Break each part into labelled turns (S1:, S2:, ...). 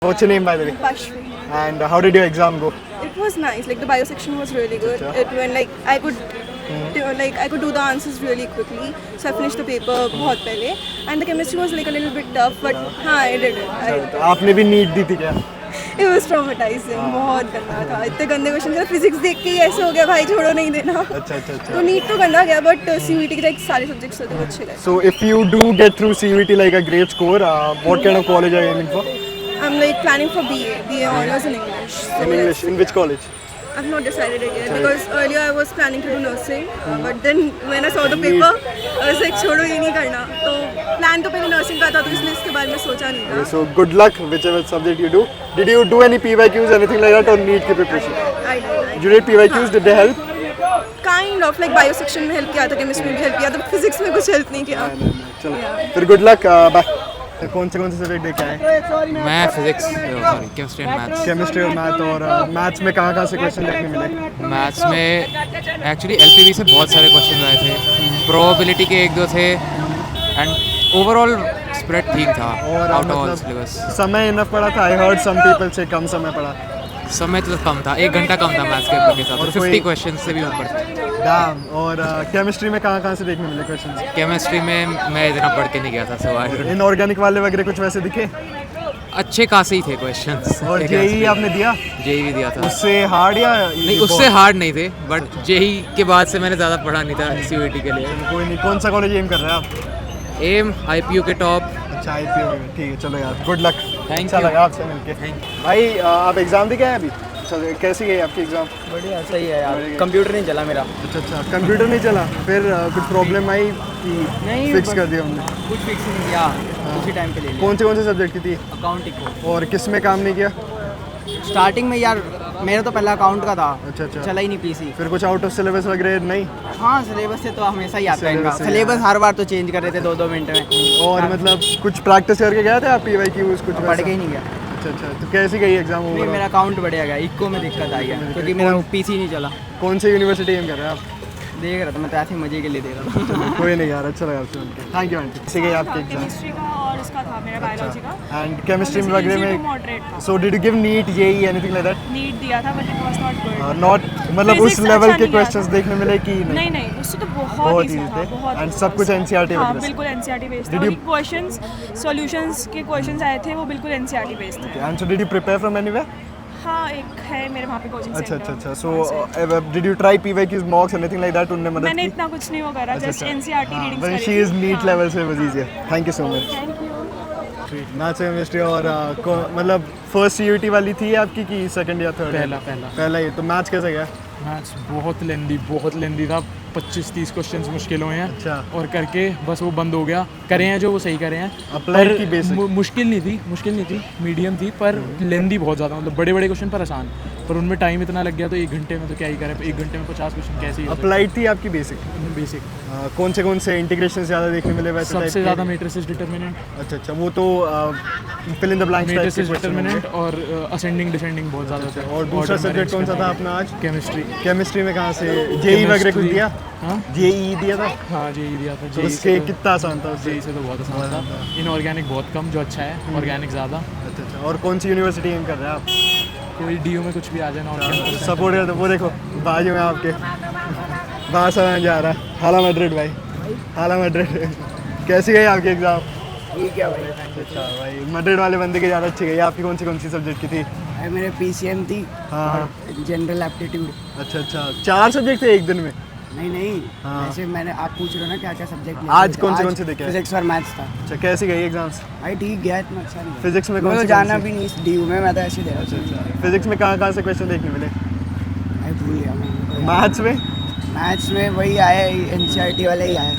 S1: What's your name, by the way?
S2: Pashvi.
S1: And how did your exam go?
S2: It was nice. Like the bio section was really good. It went like I could do the answers really quickly. So I finished the paper बहुत पहले. And the chemistry was like a little bit tough, but हाँ I did it.
S1: आपने भी NEET दी थी क्या?
S2: It was traumatizing. बहुत गंदा था. इतने गंदे क्वेश्चन थे. फिजिक्स देख के ही ऐसे हो गया भाई छोड़ो नहीं देना.
S1: अच्छा.
S2: तो नीट तो गंदा गया, but CUET के like सारे सब्जेक्ट्स थे वो अच्छे गए.
S1: So if you do get through CUET like a great score, what kind of college are you aiming for?
S2: I'm like planning for BA honors in English. So
S1: In English, in which college?
S2: I've not decided it yet because earlier I was planning to do nursing, but then when I saw the paper, I was like छोड़ो ये नहीं करना. तो plan तो पहले nursing का था तो इसलिए इसके बारे में सोचा नहीं था.
S1: So good luck whichever subject you do. Did you do any PYQs, anything like that, or NEET की preparation?
S2: I did.
S1: You did PYQs, did they help?
S2: Kind of like bio section में help किया था, chemistry में भी help किया था, physics में कुछ help नहीं किया.
S1: चलो फिर good luck. Bye. कौन से सब्जेक्ट देखे आए?
S3: मैं physics sorry chemistry and maths.
S1: Chemistry और मैथ. और मैथ्स में कहाँ से क्वेश्चन देखने मिले?
S3: मैथ्स में एक्चुअली एलपीवी से बहुत सारे क्वेश्चन आए थे. प्रोबेबिलिटी के एक दो थे एंड ओवरऑल स्प्रेड ठीक था
S1: और
S3: आउट ऑफ ऑल सिलेबस.
S1: समय इनफ पड़ा था? आई हर्ड सम पीपल से कम समय पड़ा.
S3: समय तो कम था, 1 घंटा कम था मैथ्स के पेपर के साथ.
S1: और
S3: 50 क्वेश्चन से भी ऊपर थे.
S1: डैम. और केमिस्ट्री में कहाँ से देखने मिले क्वेश्चंस?
S3: केमिस्ट्री में मैं इतना पढ़ के नहीं गया था, सो आई
S1: इनऑर्गेनिक वाले वगैरह कुछ वैसे दिखे?
S3: अच्छे खासे ही थे क्वेश्चंस.
S1: और जेई आपने दिया?
S3: जेई भी दिया था.
S1: उससे हार्ड या
S3: नहीं, उससे हार्ड नहीं थे, बट जेई के बाद से मैंने ज़्यादा पढ़ा नहीं था सीयूईटी के लिए.
S1: कोई नहीं. कौन सा कॉलेज एम कर रहे हैं आप?
S3: एम आईपीयू के टॉप.
S1: अच्छा आईपीयू. ठीक है चलो यार, गुड लक.
S3: Thank
S1: अच्छा
S3: you.
S1: लगा आपसे मिलके. भाई आप एग्जाम दे के आए अभी? अच्छा कैसी गई आपकी एग्जाम?
S4: बढ़िया सही है यार. कंप्यूटर नहीं चला मेरा.
S1: अच्छा कंप्यूटर नहीं चला. फिर कुछ प्रॉब्लम आई कि
S4: नहीं,
S1: फिक्स
S4: बस-
S1: कर दिया हमने?
S4: कुछ फिक्स नहीं किया, उसी टाइम पे ले लिया.
S1: कौन से सब्जेक्ट की थी
S4: अकाउंटिंग को
S1: और किस में काम नहीं किया?
S4: स्टार्टिंग में यार मेरा तो पहला अकाउंट का था.
S1: अच्छा.
S4: चला ही नहीं पीसी.
S1: फिर कुछ आउट ऑफ सिलेबस वगैरह नहीं?
S4: हाँ सिलेबस से तो हमेशा ही आता है इनका.
S1: सिलेबस से
S4: सिलेबस हर बार तो चेंज कर रहे थे 2-2 मिनट में.
S1: और मतलब कुछ प्रैक्टिस करके गए थे आप PYQs कुछ?
S4: पढ़ के ही नहीं गया.
S1: अच्छा तो कैसी गई एग्जाम?
S4: नहीं मेरा अकाउंट बढ़िया गया. इको में दिक्कत आई है क्योंकि मेरा पीसी नहीं चला.
S1: कौन से यूनिवर्सिटी एम कर रहे हैं आप?
S4: देख रहा था मैं तो ऐसे मजे के लिए देख रहा था.
S1: कोई नहीं यार, अच्छा लगा आपसे मिलके. Thank you aunty. कैसी गई आपकी एग्जाम?
S2: केमिस्ट्री का और इसका था मेरा बायोलॉजी का.
S1: एंड केमिस्ट्री में वगैरह में
S2: मॉडरेट था.
S1: So did you give NEET JEE anything like that?
S2: NEET दिया था but it was not good.
S1: Not मतलब उस
S2: Physics
S1: लेवल
S2: अच्छा
S1: के
S2: नहीं गया
S1: क्वेश्चंस
S2: था.
S1: देखने मिले कि नहीं?
S2: नहीं उससे तो
S1: बहुत
S2: बहुत
S1: easy
S2: ईजी था.
S1: थे.
S2: बहुत
S1: And
S2: easy
S1: सब
S2: था.
S1: कुछ NCERT
S2: हाँ
S1: वगैरह से?
S2: बिल्कुल NCERT बेस्ड
S1: Did
S2: था.
S1: you-
S2: क्वेश्चंस सॉल्यूशंस के क्वेश्चंस आए थे वो बिल्कुल NCERT बेस्ड थे.
S1: And so did you prepare from anywhere?
S2: हाँ एक है मेरे वहाँ पे कोचिंग
S1: अच्छा. सो did you try PYQs मॉक्स anything like that? उनने मदद
S2: मैंने
S1: की?
S2: इतना कुछ नहीं वो करा, जस्ट NCERT रीडिंग्स
S1: व्हेन
S2: करी
S1: शी
S2: थी.
S1: इज नीट
S2: हाँ.
S1: लेवल से was easier. Thank you so much.
S2: Thank you.
S1: Maths chemistry. और मतलब फर्स्ट CUET वाली थी आपकी कि सेकंड या थर्ड? पहला ही. तो मैथ्स कैसे गया?
S5: मैथ्स बहुत लेंदी था. 25-30 क्वेश्चंस मुश्किल हुए हैं.
S1: अच्छा.
S5: और करके बस वो बंद हो गया. करे हैं जो वो सही करे हैं.
S1: Applied की basic?
S5: मुश्किल नहीं थी, मीडियम थी, पर लेंदी बहुत ज़्यादा. मतलब बड़े क्वेश्चन पर आसान, पर उनमें टाइम इतना लग गया तो 1 घंटे में तो क्या ही करें. 1 घंटे में 50 क्वेश्चन कैसे ही हो सकते
S1: अप्लाइड थी आपकी बेसिक?
S5: हैं? बेसिक
S1: कौन से इंटीग्रेशन ज़्यादा देखने मिले वैसे?
S5: सबसे ज़्यादा मैट्रिसेस डिटरमिनेंट.
S1: अच्छा वो तो fill in the blanks
S5: matrices determinant और असेंडिंग डिसेंडिंग बहुत ज़्यादा होता है.
S1: और दूसरा सब्जेक्ट कौन सा था अपना आज?
S5: केमिस्ट्री.
S1: केमिस्ट्री में कहाँ से जेई वगैरह कुछ दिया?
S5: हाँ
S1: जेई दिया था?
S5: हाँ जेई दिया था.
S1: तो उसके कितना आसान था उससे?
S5: जेई से तो बहुत आसान था. इनऑर्गेनिक बहुत कम, जो अच्छा है. ऑर्गेनिक ज़्यादा.
S1: अच्छा. और कौन सी यूनिवर्सिटी एम कर रहे हैं आप?
S5: कोई डीयू में कुछ भी आ जाए ना. और
S1: सपोर्ट कर दो. वो देखो बाजू में आपके बाहर समझ जा रहा है. हाला मैड्रिड भाई, हाला मैड्रिड. कैसी गई आपकी एग्जाम?
S4: ठीक है भाई.
S1: अच्छा भाई, मैड्रिड वाले बंदे की ज़्यादा अच्छी गई. आपकी कौन सी सब्जेक्ट की थी?
S4: मेरे PCM थी.
S1: हाँ.
S4: General aptitude.
S1: अच्छा 4 सब्जेक्ट थे एक दिन में?
S4: नहीं
S1: हाँ.
S4: ऐसे मैंने आप पूछ रहे हो ना क्या सब्जेक्ट
S1: आज कौन से देखे?
S4: फिजिक्स और मैथ्स था.
S1: अच्छा कैसी गई एग्जाम्स?
S4: भाई ठीक गया, इतना अच्छा नहीं.
S1: फिजिक्स में कौन
S4: मुझे
S1: सी
S4: जाना भी नहीं इस DU में, मैं तो ऐसे ही दे रहा था.
S1: फिजिक्स में कहाँ से क्वेश्चन देखने मिले?
S4: भाई भूल गया मैं.
S1: मैथ्स में?
S4: मैथ्स में वही आया, NCERT वाले ही आया.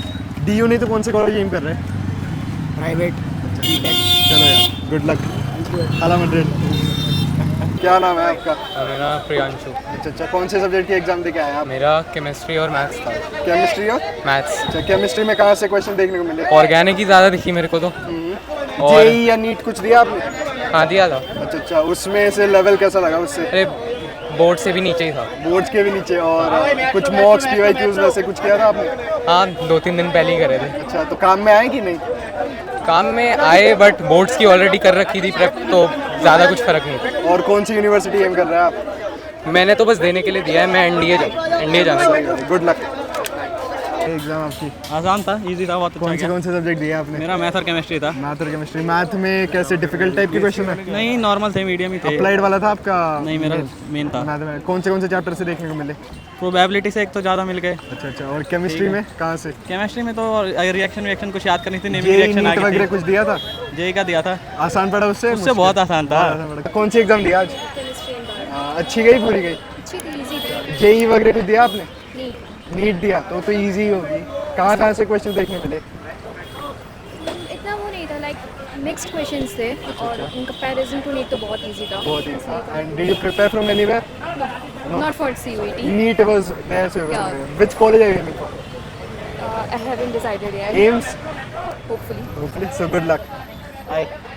S1: DU नहीं तो कौन से कॉलेज एम कर रहे हैं?
S4: प्राइवेट.
S1: चलो यार, गुड लक. हाला मैड्रिड. क्या नाम है आपका?
S3: मेरा प्रियांशु.
S1: अच्छा कौन से सब्जेक्ट की एग्जाम देके आए आप?
S3: मेरा केमिस्ट्री और मैथ्स था.
S1: केमिस्ट्री और
S3: मैथ्स.
S1: अच्छा. केमिस्ट्री में कहाँ से क्वेश्चन देखने को मिले?
S3: ऑर्गेनिक ही ज़्यादा दिखी मेरे को तो.
S1: जेई या नीट कुछ दिया आपने?
S3: हाँ दिया था.
S1: अच्छा उसमें से लेवल कैसा लगा उससे?
S3: अरे बोर्ड से भी नीचे ही था.
S1: बोर्ड्स के भी नीचे. और कुछ मॉक्स PYQs वैसे कुछ किया था आपने?
S3: हाँ 2-3 दिन पहले ही करे थे.
S1: अच्छा तो काम में आए कि नहीं?
S6: काम में आए बट बोर्ड्स की ऑलरेडी कर रखी थी प्रेप, तो ज़्यादा कुछ फ़र्क नहीं
S1: और कौन सी यूनिवर्सिटी एम कर रहे हैं आप?
S6: था। मैंने तो बस देने के लिए दिया है, मैं एनडीए जाना चाहिए।
S1: Good luck. एग्जाम आपकी
S7: आसान था, इजी था, बहुत अच्छा गया।
S1: कौन से सब्जेक्ट दिए आपने?
S7: मेरा मैथ और केमिस्ट्री था।
S1: मैथ और केमिस्ट्री। मैथ में कैसे डिफिकल्ट टाइप के क्वेश्चन है?
S7: नहीं, नॉर्मल थे, मीडियम ही थे।
S1: अप्लाइड वाला था आपका?
S7: नहीं, मेरा मेन था।
S1: मैथ में कौन से चैप्टर से देखने को मिले?
S7: प्रोबेबिलिटी से एक तो ज़्यादा मिल गए।
S1: अच्छा, और केमिस्ट्री में कहाँ से?
S7: केमिस्ट्री में तो रिएक्शन कुछ याद करनी थी, नेमी
S1: जेईई
S7: रिएक्शन
S1: नीट वगैरह कुछ दिया था?
S7: जेई का दिया था।
S1: आसान पड़ा उससे?
S7: उससे बहुत आसान था।
S1: कौन सी एग्जाम दिया आज? अच्छी गई, पूरी गई? जेईई वगैरह कुछ दिया आपने? नीट दिया तो इजी होगी। कहाँ से क्वेश्चन देखने मिले?
S8: इतना वो नहीं था, लाइक मिक्स्ड क्वेश्चंस थे और इन कंपैरिजन टू नीट तो बहुत इजी था।
S1: बहुत easy. And did you prepare from anywhere?
S8: Not for CUET.
S1: NEET was there. So
S8: Yeah.
S1: which college are you aiming for?
S8: I haven't decided yet.
S1: AIMS?
S8: Hopefully.
S1: Hopefully. So good luck. Hi.